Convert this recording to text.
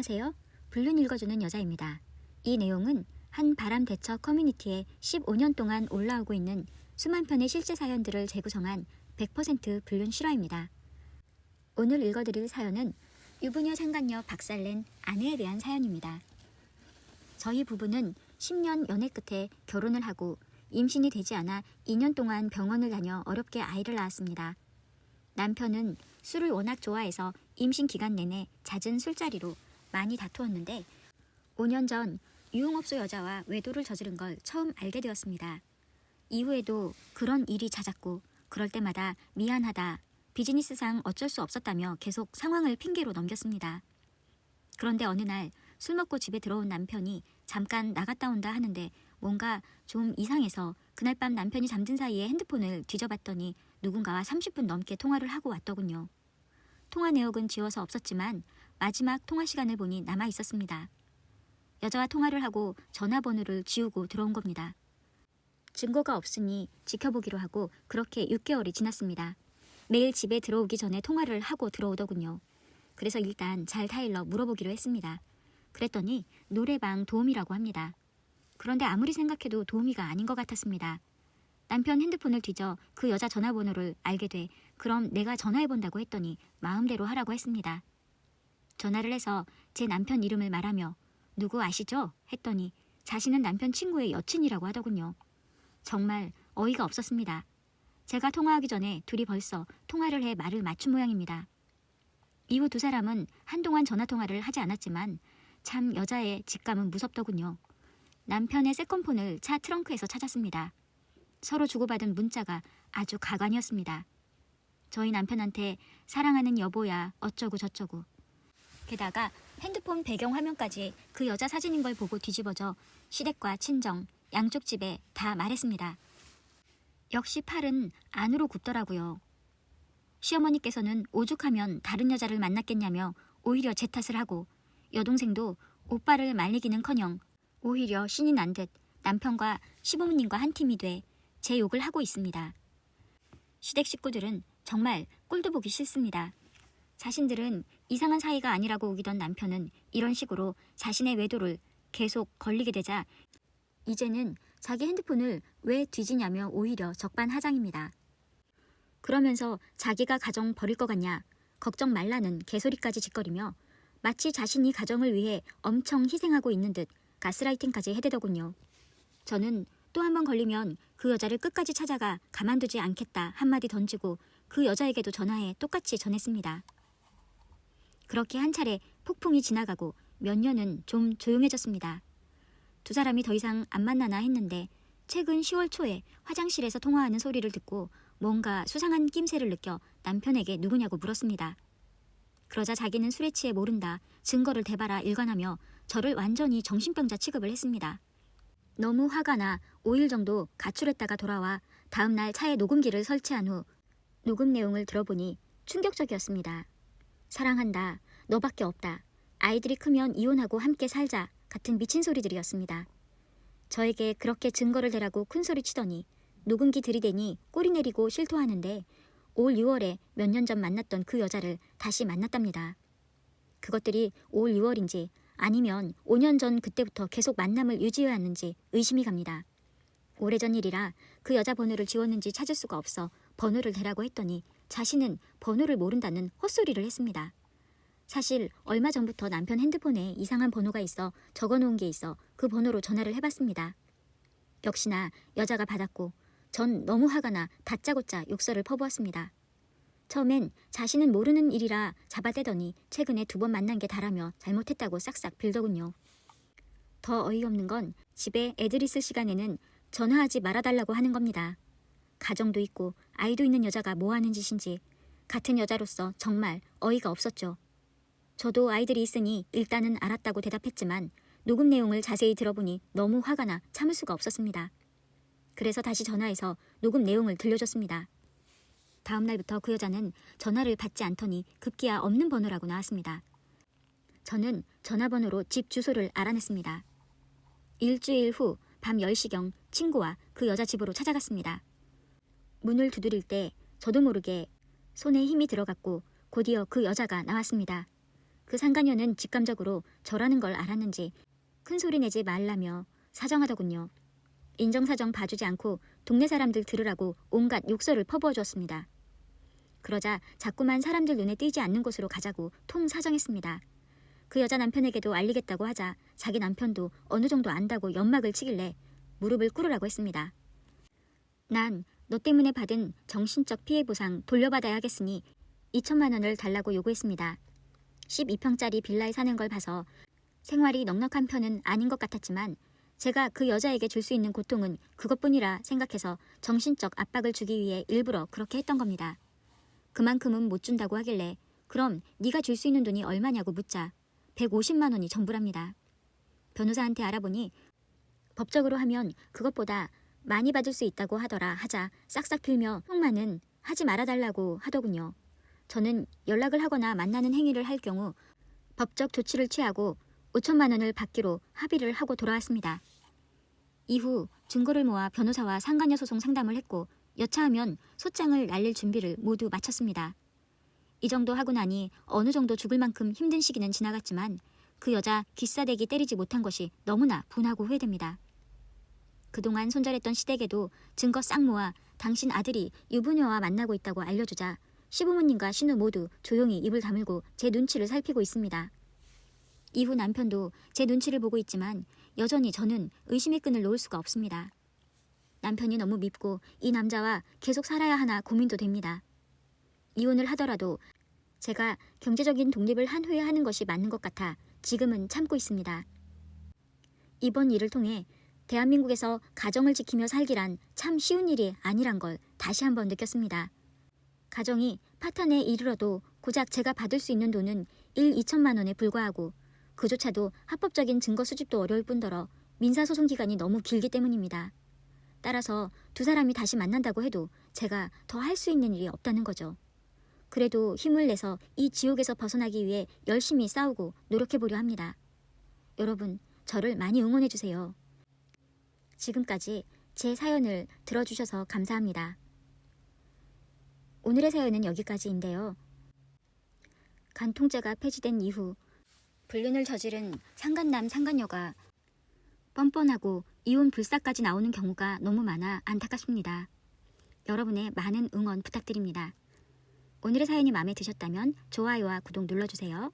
안녕하세요. 불륜 읽어주는 여자입니다. 이 내용은 한 바람 대처 커뮤니티에 15년 동안 올라오고 있는 수만 편의 실제 사연들을 재구성한 100% 불륜 실화입니다. 오늘 읽어드릴 사연은 유부녀 상간녀 박살낸 아내에 대한 사연입니다. 저희 부부는 10년 연애 끝에 결혼을 하고 임신이 되지 않아 2년 동안 병원을 다녀 어렵게 아이를 낳았습니다. 남편은 술을 워낙 좋아해서 임신 기간 내내 잦은 술자리로 많이 다투었는데 5년 전 유흥업소 여자와 외도를 저지른 걸 처음 알게 되었습니다. 이후에도 그런 일이 잦았고 그럴 때마다 미안하다, 비즈니스상 어쩔 수 없었다며 계속 상황을 핑계로 넘겼습니다. 그런데 어느 날 술 먹고 집에 들어온 남편이 잠깐 나갔다 온다 하는데 뭔가 좀 이상해서 그날 밤 남편이 잠든 사이에 핸드폰을 뒤져봤더니 누군가와 30분 넘게 통화를 하고 왔더군요. 통화 내역은 지워서 없었지만 마지막 통화 시간을 보니 남아 있었습니다. 여자와 통화를 하고 전화번호를 지우고 들어온 겁니다. 증거가 없으니 지켜보기로 하고 그렇게 6개월이 지났습니다. 매일 집에 들어오기 전에 통화를 하고 들어오더군요. 그래서 일단 잘 타일러 물어보기로 했습니다. 그랬더니 노래방 도우미라고 합니다. 그런데 아무리 생각해도 도우미가 아닌 것 같았습니다. 남편 핸드폰을 뒤져 그 여자 전화번호를 알게 돼 그럼 내가 전화해본다고 했더니 마음대로 하라고 했습니다. 전화를 해서 제 남편 이름을 말하며 누구 아시죠? 했더니 자신은 남편 친구의 여친이라고 하더군요. 정말 어이가 없었습니다. 제가 통화하기 전에 둘이 벌써 통화를 해 말을 맞춘 모양입니다. 이후 두 사람은 한동안 전화통화를 하지 않았지만 참 여자의 직감은 무섭더군요. 남편의 세컨폰을 차 트렁크에서 찾았습니다. 서로 주고받은 문자가 아주 가관이었습니다. 저희 남편한테 사랑하는 여보야 어쩌고 저쩌고. 게다가 핸드폰 배경화면까지 그 여자 사진인 걸 보고 뒤집어져 시댁과 친정, 양쪽 집에 다 말했습니다. 역시 팔은 안으로 굽더라고요. 시어머니께서는 오죽하면 다른 여자를 만났겠냐며 오히려 제 탓을 하고 여동생도 오빠를 말리기는커녕 오히려 신이 난 듯 남편과 시부모님과 한 팀이 돼 제 욕을 하고 있습니다. 시댁 식구들은 정말 꼴도 보기 싫습니다. 자신들은 이상한 사이가 아니라고 우기던 남편은 이런 식으로 자신의 외도를 계속 걸리게 되자 이제는 자기 핸드폰을 왜 뒤지냐며 오히려 적반하장입니다. 그러면서 자기가 가정 버릴 것 같냐, 걱정 말라는 개소리까지 짓거리며 마치 자신이 가정을 위해 엄청 희생하고 있는 듯 가스라이팅까지 해대더군요. 저는 또 한 번 걸리면 그 여자를 끝까지 찾아가 가만두지 않겠다 한마디 던지고 그 여자에게도 전화해 똑같이 전했습니다. 그렇게 한 차례 폭풍이 지나가고 몇 년은 좀 조용해졌습니다. 두 사람이 더 이상 안 만나나 했는데 최근 10월 초에 화장실에서 통화하는 소리를 듣고 뭔가 수상한 낌새를 느껴 남편에게 누구냐고 물었습니다. 그러자 자기는 술에 취해 모른다, 증거를 대봐라 일관하며 저를 완전히 정신병자 취급을 했습니다. 너무 화가 나 5일 정도 가출했다가 돌아와 다음날 차에 녹음기를 설치한 후 녹음 내용을 들어보니 충격적이었습니다. 사랑한다, 너밖에 없다, 아이들이 크면 이혼하고 함께 살자 같은 미친 소리들이었습니다. 저에게 그렇게 증거를 대라고 큰소리 치더니 녹음기 들이대니 꼬리 내리고 실토하는데 올 6월에 몇 년 전 만났던 그 여자를 다시 만났답니다. 그것들이 올 6월인지 아니면 5년 전 그때부터 계속 만남을 유지해왔는지 의심이 갑니다. 오래전 일이라 그 여자 번호를 지웠는지 찾을 수가 없어 번호를 대라고 했더니 자신은 번호를 모른다는 헛소리를 했습니다. 사실 얼마 전부터 남편 핸드폰에 이상한 번호가 있어 적어놓은 게 있어 그 번호로 전화를 해봤습니다. 역시나 여자가 받았고 전 너무 화가 나 다짜고짜 욕설을 퍼부었습니다. 처음엔 자신은 모르는 일이라 잡아대더니 최근에 2번 만난 게 다라며 잘못했다고 싹싹 빌더군요. 더 어이없는 건 집에 애들 있을 시간에는 전화하지 말아달라고 하는 겁니다. 가정도 있고 아이도 있는 여자가 뭐 하는 짓인지 같은 여자로서 정말 어이가 없었죠. 저도 아이들이 있으니 일단은 알았다고 대답했지만 녹음 내용을 자세히 들어보니 너무 화가 나 참을 수가 없었습니다. 그래서 다시 전화해서 녹음 내용을 들려줬습니다. 다음 날부터 그 여자는 전화를 받지 않더니 급기야 없는 번호라고 나왔습니다. 저는 전화번호로 집 주소를 알아냈습니다. 일주일 후 밤 10시경 친구와 그 여자 집으로 찾아갔습니다. 문을 두드릴 때 저도 모르게 손에 힘이 들어갔고 곧이어 그 여자가 나왔습니다. 그 상간녀는 직감적으로 저라는 걸 알았는지 큰 소리 내지 말라며 사정하더군요. 인정사정 봐주지 않고 동네 사람들 들으라고 온갖 욕설을 퍼부어 주었습니다. 그러자 자꾸만 사람들 눈에 띄지 않는 곳으로 가자고 통 사정했습니다. 그 여자 남편에게도 알리겠다고 하자 자기 남편도 어느 정도 안다고 연막을 치길래 무릎을 꿇으라고 했습니다. 난 너 때문에 받은 정신적 피해 보상 돌려받아야 하겠으니 2천만 원을 달라고 요구했습니다. 12평짜리 빌라에 사는 걸 봐서 생활이 넉넉한 편은 아닌 것 같았지만 제가 그 여자에게 줄 수 있는 고통은 그것뿐이라 생각해서 정신적 압박을 주기 위해 일부러 그렇게 했던 겁니다. 그만큼은 못 준다고 하길래 그럼 네가 줄 수 있는 돈이 얼마냐고 묻자 150만 원이 전부랍니다. 변호사한테 알아보니 법적으로 하면 그것보다 많이 받을 수 있다고 하더라 하자 싹싹 빌며 형만은 하지 말아달라고 하더군요. 저는 연락을 하거나 만나는 행위를 할 경우 법적 조치를 취하고 5천만 원을 받기로 합의를 하고 돌아왔습니다. 이후 증거를 모아 변호사와 상간녀 소송 상담을 했고 여차하면 소장을 날릴 준비를 모두 마쳤습니다. 이 정도 하고 나니 어느 정도 죽을 만큼 힘든 시기는 지나갔지만 그 여자 귀싸대기 때리지 못한 것이 너무나 분하고 후회됩니다. 그동안 손절했던 시댁에도 증거 싹 모아 당신 아들이 유부녀와 만나고 있다고 알려주자 시부모님과 신우 모두 조용히 입을 다물고 제 눈치를 살피고 있습니다. 이후 남편도 제 눈치를 보고 있지만 여전히 저는 의심의 끈을 놓을 수가 없습니다. 남편이 너무 밉고 이 남자와 계속 살아야 하나 고민도 됩니다. 이혼을 하더라도 제가 경제적인 독립을 한 후에 하는 것이 맞는 것 같아 지금은 참고 있습니다. 이번 일을 통해 대한민국에서 가정을 지키며 살기란 참 쉬운 일이 아니란 걸 다시 한번 느꼈습니다. 가정이 파탄에 이르러도 고작 제가 받을 수 있는 돈은 2천만 원에 불과하고 그조차도 합법적인 증거 수집도 어려울 뿐더러 민사소송 기간이 너무 길기 때문입니다. 따라서 두 사람이 다시 만난다고 해도 제가 더 할 수 있는 일이 없다는 거죠. 그래도 힘을 내서 이 지옥에서 벗어나기 위해 열심히 싸우고 노력해보려 합니다. 여러분, 저를 많이 응원해주세요. 지금까지 제 사연을 들어주셔서 감사합니다. 오늘의 사연은 여기까지인데요. 간통죄가 폐지된 이후 불륜을 저지른 상간남 상간녀가 뻔뻔하고 이혼 불사까지 나오는 경우가 너무 많아 안타깝습니다. 여러분의 많은 응원 부탁드립니다. 오늘의 사연이 마음에 드셨다면 좋아요와 구독 눌러주세요.